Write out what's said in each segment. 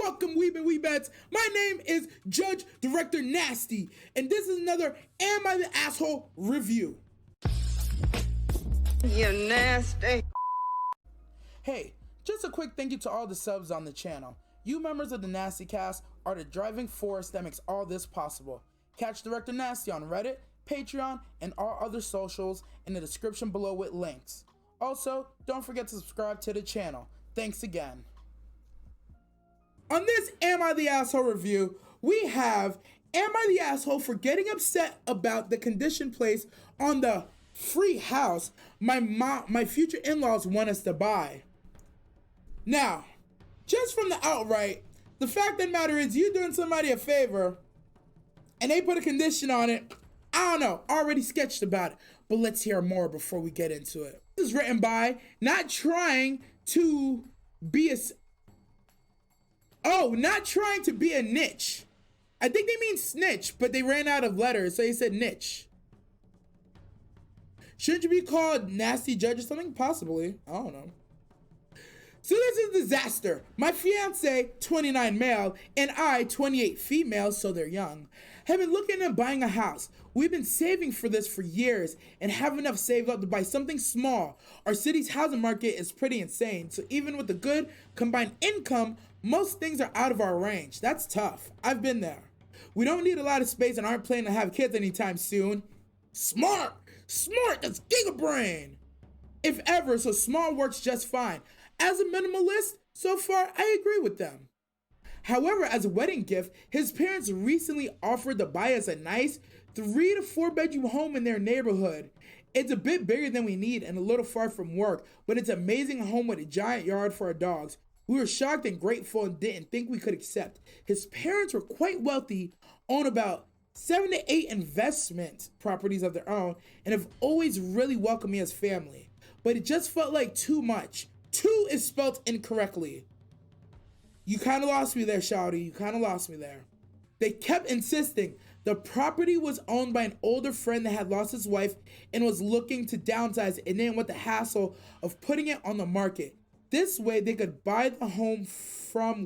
welcome Weebets. My name is Judge Directornasty, and this is another Am I the Asshole review. You nasty. Hey, just a quick thank you to all the subs on the channel. You members of the Nasty Cast are the driving force that makes all this possible. Catch Directornasty on Reddit, Patreon, and all other socials in the description below with links. Also, don't forget to subscribe to the channel. Thanks again. On this Am I the Asshole review, we have Am I the Asshole for getting upset about the condition placed on the free house my future in-laws want us to buy? Now, just from the outright, the fact of the matter is you doing somebody a favor and they put a condition on it, I don't know, already sketched about it, but let's hear more before we get into it. This is written by not trying to be a niche. I think they mean snitch, but they ran out of letters, so they said niche. Shouldn't you be called nasty judge or something? Possibly. I don't know. So this is a disaster. My fiance, 29 male, and I, 28 female, so they're young, have been looking at buying a house. We've been saving for this for years and have enough saved up to buy something small. Our city's housing market is pretty insane, so even with a good combined income, most things are out of our range. That's tough. I've been there. We don't need a lot of space and aren't planning to have kids anytime soon. Smart, that's giga brain. If ever, so small works just fine. As a minimalist, so far, I agree with them. However, as a wedding gift, his parents recently offered to buy us a nice 3 to 4 bedroom home in their neighborhood. It's a bit bigger than we need and a little far from work, but it's an amazing home with a giant yard for our dogs. We were shocked and grateful and didn't think we could accept. His parents were quite wealthy, own about 7 to 8 investment properties of their own, and have always really welcomed me as family. But it just felt like too much. 2 is spelled incorrectly. You kind of lost me there, Shouty. You kind of lost me there. They kept insisting the property was owned by an older friend that had lost his wife and was looking to downsize and didn't want the hassle of putting it on the market. This way they could buy the home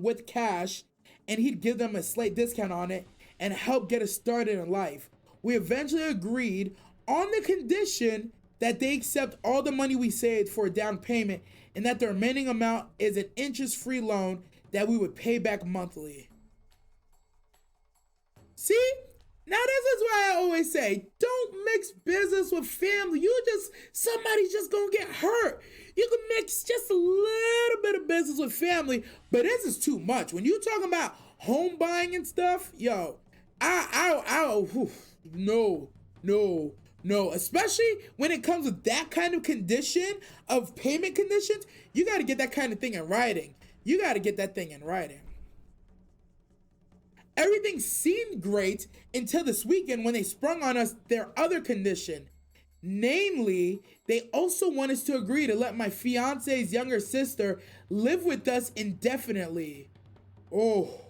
with cash and he'd give them a slight discount on it and help get us started in life. We eventually agreed on the condition that they accept all the money we saved for a down payment and that the remaining amount is an interest-free loan that we would pay back monthly. See? Now this is why I always say, don't mix business with family. Somebody's just gonna get hurt. You can mix just a little bit of business with family, but this is too much. When you talking about home buying and stuff, yo, no, especially when it comes with that kind of condition of payment conditions, you got to get that kind of thing in writing. Everything seemed great until this weekend when they sprung on us their other condition. Namely, they also want us to agree to let my fiance's younger sister live with us indefinitely. Oh.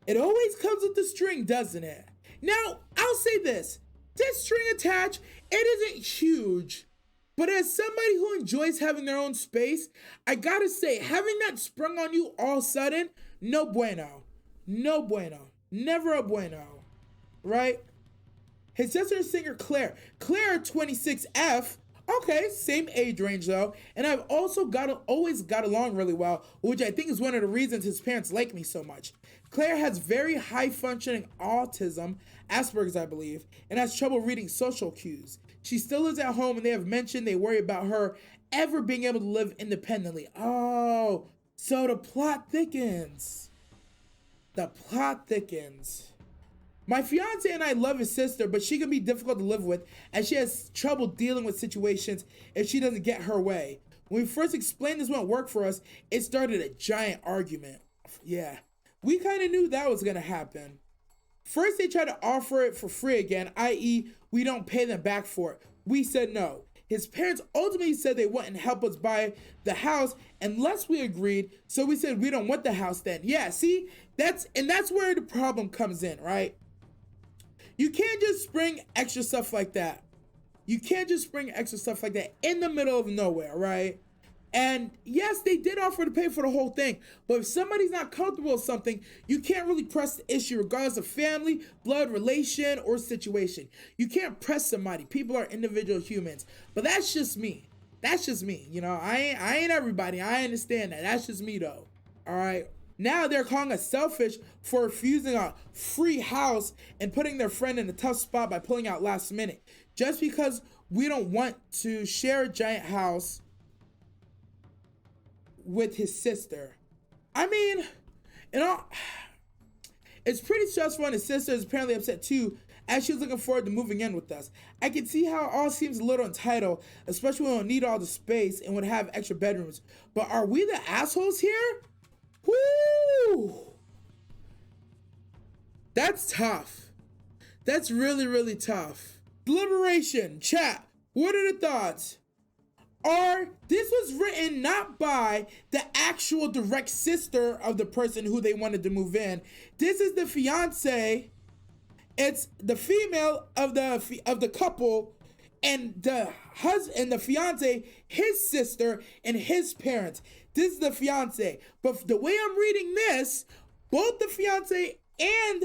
It always comes with the string, doesn't it? Now, I'll say this string attached, it isn't huge, but as somebody who enjoys having their own space, I gotta say, having that sprung on you all sudden, no bueno, never a bueno, right? His sister is singer Claire, 26F, okay, same age range though, and I've also always got along really well, which I think is one of the reasons his parents like me so much. Claire has very high functioning autism, Asperger's I believe, and has trouble reading social cues. She still lives at home and they have mentioned they worry about her ever being able to live independently. Oh, so the plot thickens. My fiance and I love his sister, but she can be difficult to live with as she has trouble dealing with situations if she doesn't get her way. When we first explained this won't work for us, it started a giant argument. Yeah, we kind of knew that was gonna happen. First, they tried to offer it for free again, i.e. we don't pay them back for it. We said no. His parents ultimately said they wouldn't help us buy the house unless we agreed, so we said we don't want the house then. Yeah, see, that's where the problem comes in, right? You can't just spring extra stuff like that. In the middle of nowhere, right? And yes, they did offer to pay for the whole thing, but if somebody's not comfortable with something, you can't really press the issue regardless of family, blood relation, or situation. You can't press somebody. People are individual humans, but that's just me. That's just me. You know, I ain't everybody. I understand that. That's just me though. All right. Now they're calling us selfish for refusing a free house and putting their friend in a tough spot by pulling out last minute. Just because we don't want to share a giant house with his sister. I mean, you know, it's pretty stressful, and his sister is apparently upset too, as she's looking forward to moving in with us. I can see how it all seems a little entitled, especially when we don't need all the space and would have extra bedrooms. But are we the assholes here? Woo! That's tough. That's really, really tough. Deliberation, chat. What are the thoughts? This was written not by the actual direct sister of the person who they wanted to move in. This is the fiance. It's the female of the couple, and the husband and the fiance, his sister and his parents. This is the fiance. But the way I'm reading this, both the fiance and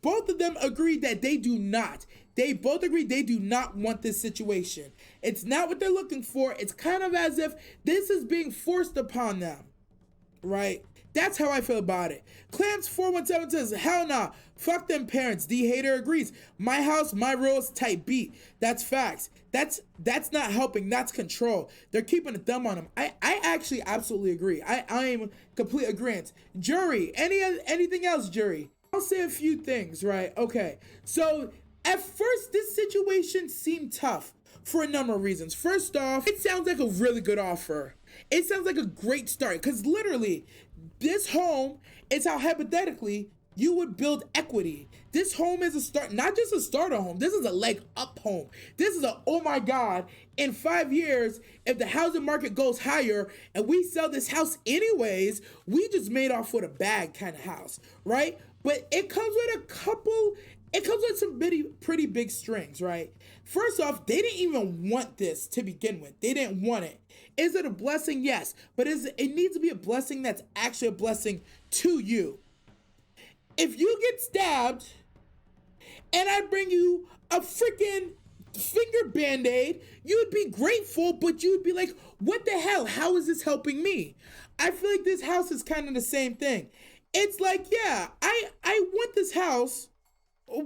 both of them agreed that they do not. They both agree they do not want this situation. It's not what they're looking for. It's kind of as if this is being forced upon them, right? That's how I feel about it. Clams417 says, hell nah, fuck them parents. D-Hater agrees. My house, my rules, type beat. That's facts. That's not helping. That's control. They're keeping a thumb on them. I actually absolutely agree. I am complete agreement. Jury, anything else, jury? I'll say a few things, right? Okay, so at first, this situation seemed tough for a number of reasons. First off, it sounds like a really good offer. It sounds like a great start, because literally, this home is how hypothetically you would build equity. This home is a start, not just a starter home. This is a leg up home. This is a, oh my God, in 5 years, if the housing market goes higher and we sell this house anyways, we just made off with a bag kind of house, right? But it comes with some pretty big strings, right? First off, they didn't even want this to begin with. They didn't want it. Is it a blessing? Yes. But it needs to be a blessing that's actually a blessing to you. If you get stabbed and I bring you a freaking finger band-aid, you'd be grateful, but you'd be like, what the hell? How is this helping me? I feel like this house is kind of the same thing. It's like, yeah, I want this house,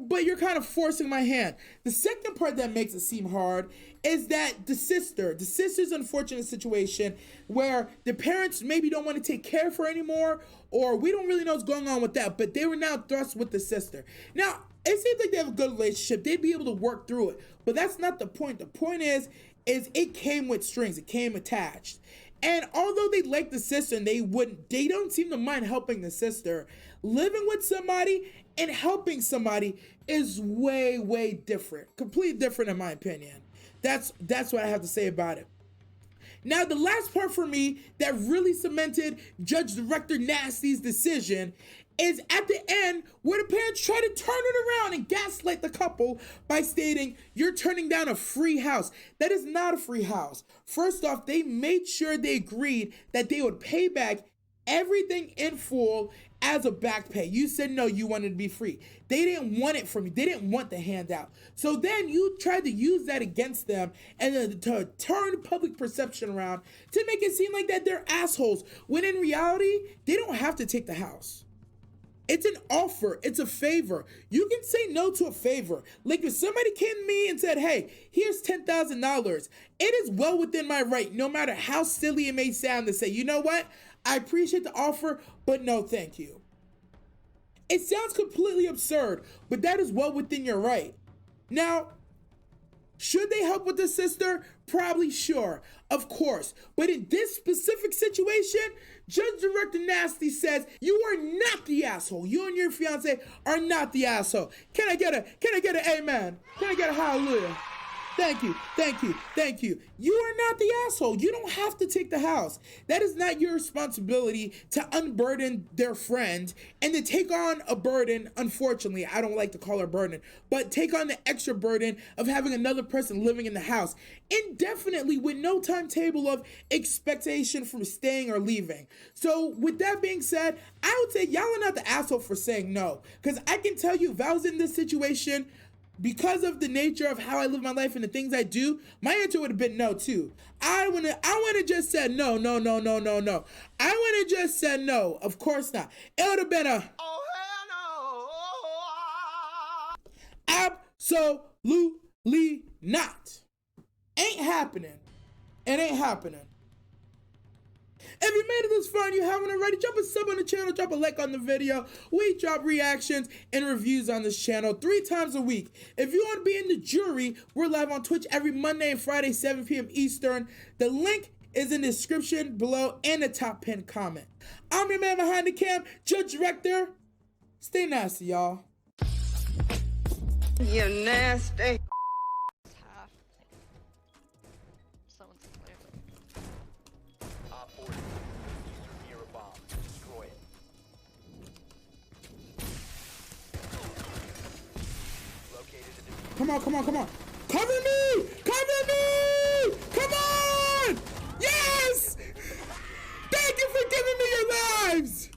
but you're kind of forcing my hand. The second part that makes it seem hard is that the sister's unfortunate situation where the parents maybe don't want to take care of her anymore, or we don't really know what's going on with that, but they were now thrust with the sister. Now, it seems like they have a good relationship. They'd be able to work through it, but that's not the point. The point is it came with strings. It came attached. And although they like the sister and they don't seem to mind helping the sister, living with somebody and helping somebody is way, way different. Completely different in my opinion. That's what I have to say about it. Now, the last part for me that really cemented Judge Directornasty's decision is at the end where the parents try to turn it around and gaslight the couple by stating, you're turning down a free house. That is not a free house. First off, they made sure they agreed that they would pay back everything in full as a back pay. You said no, you wanted to be free. They didn't want it from you. They didn't want the handout. So then you tried to use that against them and then to turn public perception around to make it seem like that they're assholes, when in reality, they don't have to take the house. It's an offer. It's a favor. You can say no to a favor. Like if somebody came to me and said, hey, here's $10,000. It is well within my right, no matter how silly it may sound, to say, you know what? I appreciate the offer, but no, thank you. It sounds completely absurd, but that is well within your right. Now, should they help with the sister? Probably, sure, of course. But in this specific situation, Judge Directornasty says you are not the asshole. You and your fiance are not the asshole. Can I get an amen? Can I get a hallelujah? Thank you, thank you, thank you. You are not the asshole. You don't have to take the house. That is not your responsibility to unburden their friend and to take on a burden. Unfortunately, I don't like to call her burden, but take on the extra burden of having another person living in the house indefinitely with no timetable of expectation from staying or leaving. So with that being said, I would say y'all are not the asshole for saying no. Because I can tell you, if I was in this situation, because of the nature of how I live my life and the things I do, my answer would have been no too. I would have just said no. I would have just said no. Of course not. It would have been a absolutely not. Ain't happening. It ain't happening. If you made it this far and you haven't already, drop a sub on the channel, drop a like on the video. We drop reactions and reviews on this channel 3 times a week. If you want to be in the jury, we're live on Twitch every Monday and Friday, 7 p.m. Eastern. The link is in the description below and the top pinned comment. I'm your man behind the cam, Judge Director. Stay nasty, y'all. You're nasty. Come on. Cover me! Come on! Yes! Thank you for giving me your lives!